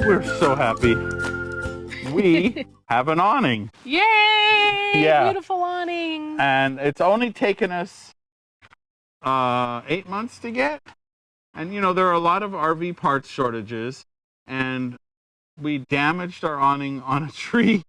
We're so happy. We have an awning. Yay! Yeah. Beautiful awning. And it's only taken us 8 months to get. And you know, there are a lot of RV parts shortages, and we damaged our awning on a tree,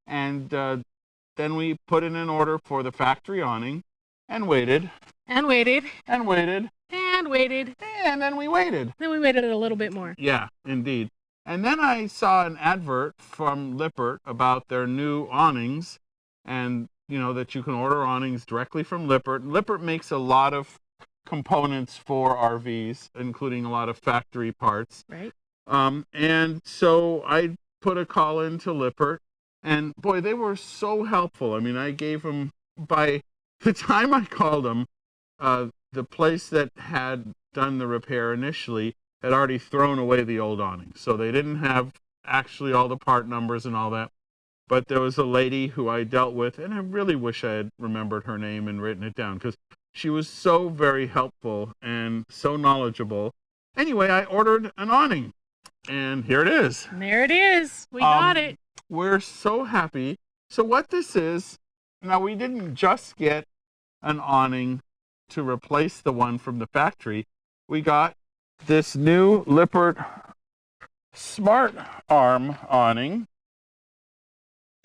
and then we put in an order for the factory awning and waited And waited. and waited And waited. and then we waited. Then we waited a little bit more. Yeah, indeed. And then I saw an advert from Lippert about their new awnings, and you know that you can order awnings directly from Lippert. Lippert makes a lot of components for RVs, including a lot of factory parts. Right. And so I put a call into Lippert, and boy, they were so helpful. I mean, I gave them, by the time I called them, the place that had done the repair initially had already thrown away the old awning. So they didn't have actually all the part numbers and all that. But there was a lady who I dealt with, and I really wish I had remembered her name and written it down, because she was so very helpful and so knowledgeable. Anyway, I ordered an awning, and here it is. And there it is. We got it. We're so happy. So what this is, now we didn't just get an awning to replace the one from the factory. We got this new Lippert Smart Arm awning.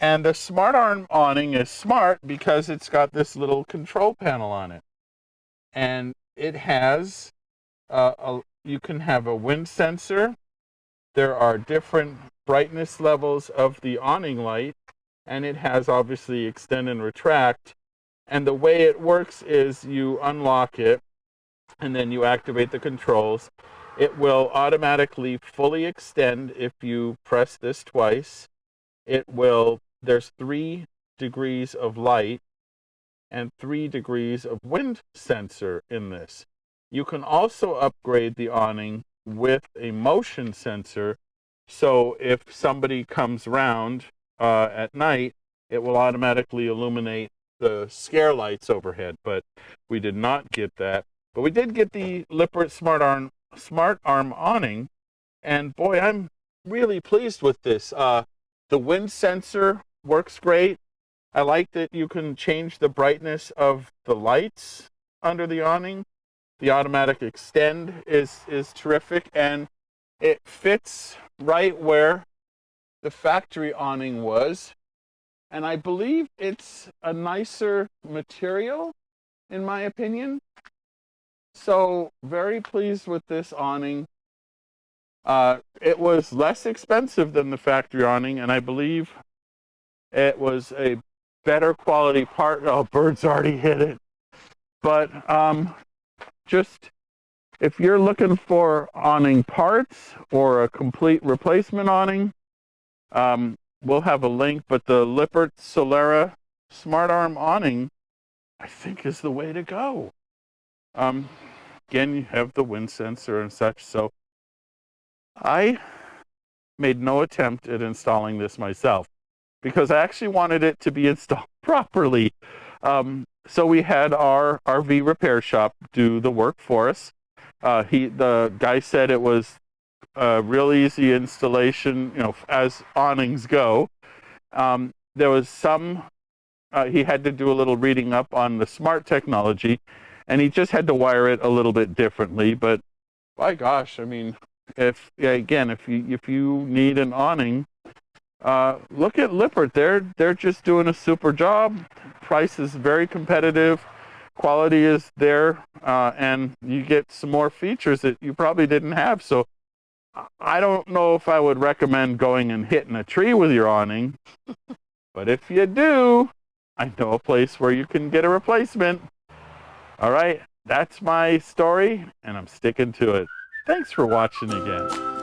And the Smart Arm awning is smart because it's got this little control panel on it. And it has, you can have a wind sensor. There are different brightness levels of the awning light, and it has obviously extend and retract. And the way it works is you unlock it, and then you activate the controls. It will automatically fully extend if you press this twice. There's 3 degrees of light and 3 degrees of wind sensor in this. You can also upgrade the awning with a motion sensor, so if somebody comes around at night, it will automatically illuminate the scare lights overhead. But we did not get that. But we did get the Lippert Smart Arm awning, and boy, I'm really pleased with this. The wind sensor works great. I like that you can change the brightness of the lights under the awning. The automatic extend is terrific, and it fits right where the factory awning was. And I believe it's a nicer material, in my opinion. So very pleased with this awning. It was less expensive than the factory awning, and I believe it was a better quality part. Oh, birds already hit it. But just if you're looking for awning parts or a complete replacement awning, we'll have a link. But the Lippert Solera Smart Arm awning, I think, is the way to go. Again, you have the wind sensor and such. So I made no attempt at installing this myself, because I actually wanted it to be installed properly. So we had our RV repair shop do the work for us. The guy said it was a real easy installation, you know, as awnings go. There was he had to do a little reading up on the smart technology, and he just had to wire it a little bit differently. But by gosh, I mean, if you need an awning, look at Lippert. They're just doing a super job. Price is very competitive. Quality is there, and you get some more features that you probably didn't have. So I don't know if I would recommend going and hitting a tree with your awning, but if you do, I know a place where you can get a replacement. All right, that's my story, and I'm sticking to it. Thanks for watching again.